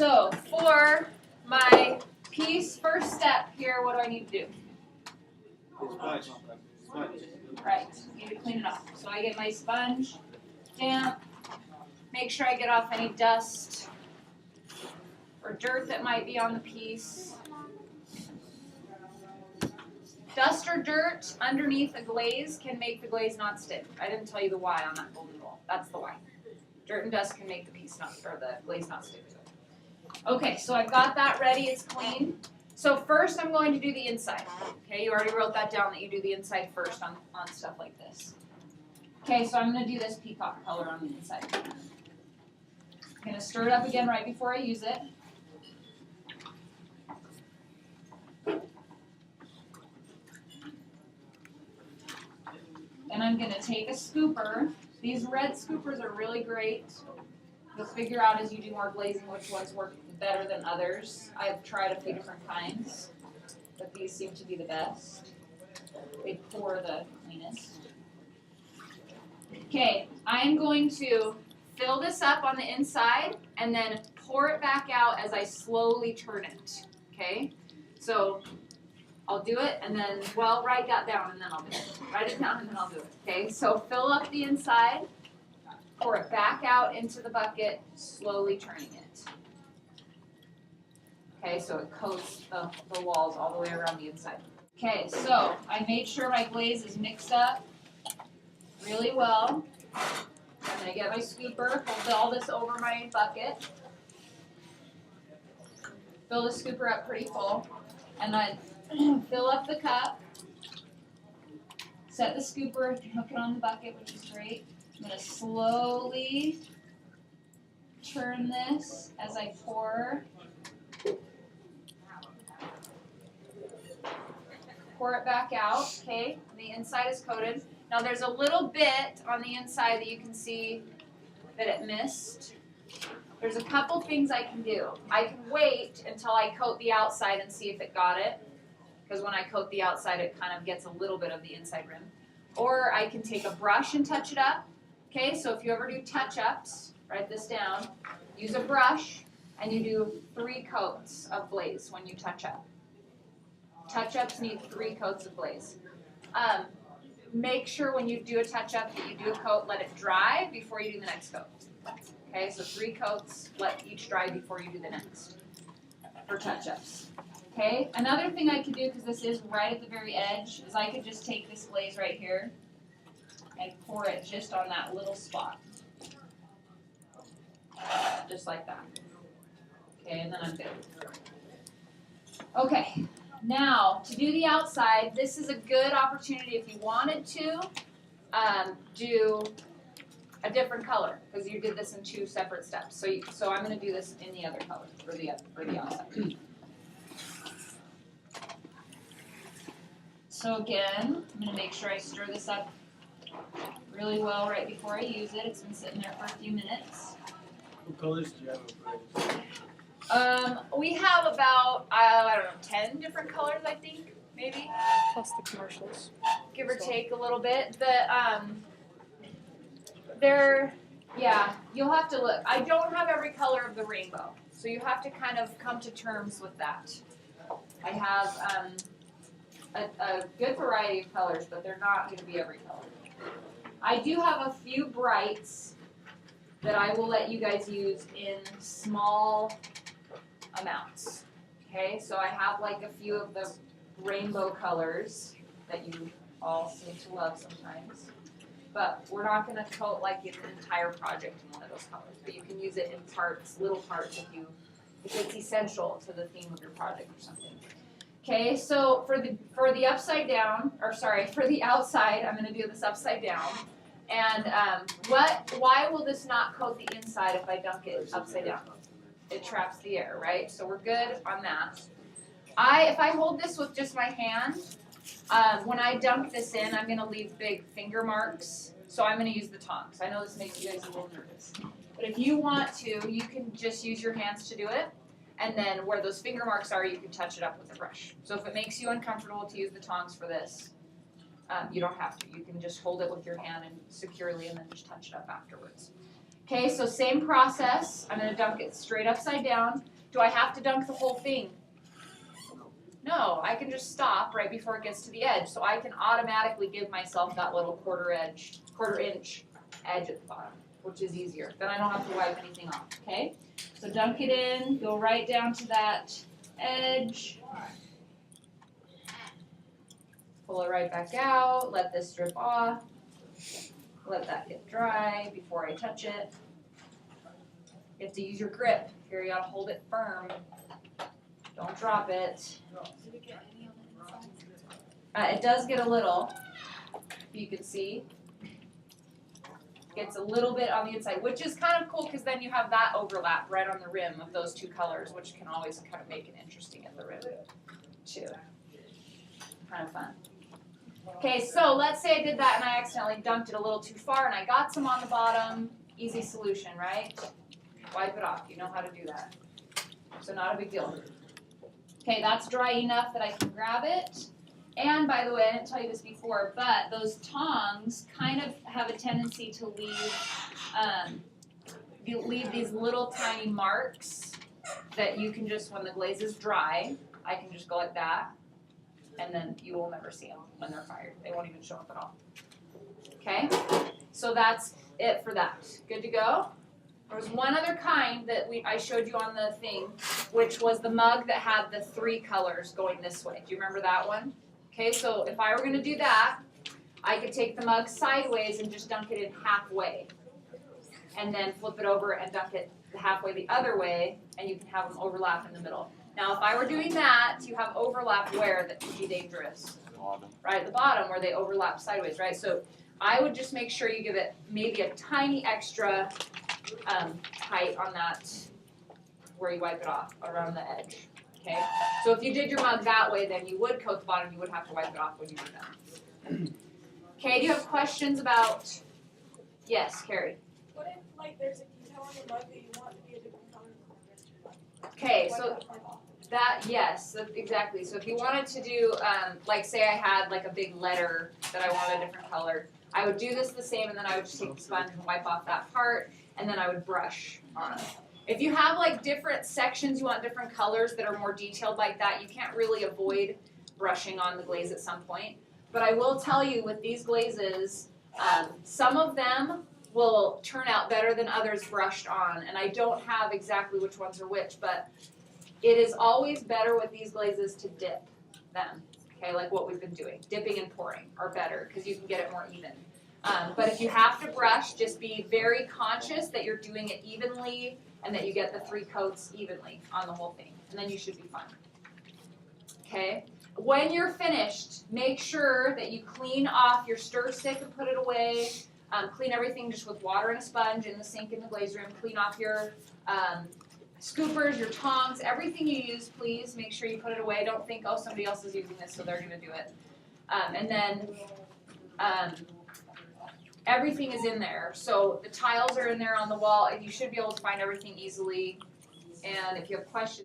So for my piece first step here, what do I need to do? Sponge. Right, need to clean it off. So I get my sponge, damp, make sure I get off any dust or dirt that might be on the piece. Dust or dirt underneath a glaze can make the glaze not stick. I didn't tell you the why on that golden rule. That's the why. Dirt and dust can make the piece not, or the glaze not stick to it. Okay, so I've got that ready, it's clean. So first I'm going to do the inside. Okay, you already wrote that down that you do the inside first on stuff like this. Okay, so I'm going to do this peacock color on the inside. I'm going to stir it up again right before I use it. Then I'm going to take a scooper. These red scoopers are really great. You'll figure out as you do more glazing which ones work better than others. I've tried a few different kinds, but these seem to be the best. They pour the cleanest. Okay, I'm going to fill this up on the inside and then pour it back out as I slowly turn it. Okay, so I'll do it and then, well, write that down and then I'll do it. Write it down and then I'll do it. Okay, so fill up the inside, pour it back out into the bucket, slowly turning it. Okay, so it coats the walls all the way around the inside. Okay, so I made sure my glaze is mixed up really well. I'm going to get my scooper, hold all this over my bucket. Fill the scooper up pretty full. And then fill up the cup. Set the scooper, hook it on the bucket, which is great. I'm going to slowly turn this as I pour. Pour it back out, okay? The inside is coated. Now there's a little bit on the inside that you can see that it missed. There's a couple things I can do. I can wait until I coat the outside and see if it got it, because when I coat the outside it kind of gets a little bit of the inside rim. Or I can take a brush and touch it up. Okay, so if you ever do touch-ups, write this down, use a brush and you do 3 coats of glaze when you touch up. Touch-ups need 3 coats of glaze. Make sure when you do a touch-up that you do a coat, let it dry before you do the next coat. Okay, so 3 coats, let each dry before you do the next for touch-ups. Okay, another thing I could do, because this is right at the very edge, is I could just take this glaze right here and pour it just on that little spot. Just like that. Okay, and then I'm good. Okay. Now, to do the outside, this is a good opportunity if you wanted to do a different color, because you did this in 2 separate steps. So I'm going to do this in the other color for the outside. So again, I'm going to make sure I stir this up really well right before I use it. It's been sitting there for a few minutes. What colors do you have? We have about, I don't know, 10 different colors, I think, maybe. Plus the commercials. Give or take a little bit. Yeah, you'll have to look. I don't have every color of the rainbow, so you have to kind of come to terms with that. I have a good variety of colors, but they're not going to be every color. I do have a few brights that I will let you guys use in small amounts. Okay, so I have like a few of the rainbow colors that you all seem to love sometimes. But we're not going to coat like an entire project in one of those colors. But you can use it in parts, little parts if it's essential to the theme of your project or something. Okay, so for the upside down, or sorry, for the outside, I'm going to do this upside down. And why will this not coat the inside if I dunk it upside down? It traps the air, right? So we're good on that. If I hold this with just my hand, when I dunk this in, I'm going to leave big finger marks. So I'm going to use the tongs. I know this makes you guys a little nervous. But if you want to, you can just use your hands to do it. And then where those finger marks are, you can touch it up with a brush. So if it makes you uncomfortable to use the tongs for this, you don't have to. You can just hold it with your hand and securely and then just touch it up afterwards. Okay, so same process. I'm going to dunk it straight upside down. Do I have to dunk the whole thing? No, I can just stop right before it gets to the edge. So I can automatically give myself that little quarter inch edge at the bottom, which is easier. Then I don't have to wipe anything off, okay? So dunk it in, go right down to that edge. Pull it right back out, let this drip off. Let that get dry before I touch it. You have to use your grip. Here you gotta hold it firm. Don't drop it. It does get a little, you can see. Gets a little bit on the inside, which is kind of cool because then you have that overlap right on the rim of those two colors, which can always kind of make it interesting at the rim too. Kind of fun. Okay, so let's say I did that and I accidentally dunked it a little too far and I got some on the bottom. Easy solution, right? Wipe it off. You know how to do that. So not a big deal. Okay, that's dry enough that I can grab it. And by the way, I didn't tell you this before, but those tongs kind of have a tendency to leave these little tiny marks that you can just, when the glaze is dry, I can just go like that, and then you will never see them when they're fired. They won't even show up at all. Okay, so that's it for that. Good to go? There was one other kind that I showed you on the thing, which was the mug that had the 3 colors going this way. Do you remember that one? Okay, so if I were going to do that, I could take the mug sideways and just dunk it in halfway. And then flip it over and dunk it halfway the other way, and you can have them overlap in the middle. Now, if I were doing that, you have overlap where that could be dangerous. Right at the bottom where they overlap sideways, right? So I would just make sure you give it maybe a tiny extra height on that where you wipe it off around the edge. Okay, so if you did your mug that way, then you would coat the bottom. You would have to wipe it off when you do that. Okay, do you have questions about? Yes, Carrie. What if, like, there's a detail on the mug that you want to be a different color? Okay, so yes, exactly. So if you wanted to do, like, say I had like a big letter that I wanted a different color, I would do this the same, and then I would just take the sponge and wipe off that part, and then I would brush on it. If you have like different sections, you want different colors that are more detailed like that, you can't really avoid brushing on the glaze at some point. But I will tell you with these glazes, some of them will turn out better than others brushed on. And I don't have exactly which ones are which, but it is always better with these glazes to dip them. Okay, like what we've been doing. Dipping and pouring are better because you can get it more even. But if you have to brush, just be very conscious that you're doing it evenly and that you get the 3 coats evenly on the whole thing. And then you should be fine. Okay? When you're finished, make sure that you clean off your stir stick and put it away. Clean everything just with water and a sponge in the sink in the glaze room. Clean off your scoopers, your tongs, everything you use, please make sure you put it away. Don't think, oh, somebody else is using this, so they're going to do it. And then everything is in there. So the tiles are in there on the wall, and you should be able to find everything easily. And if you have questions,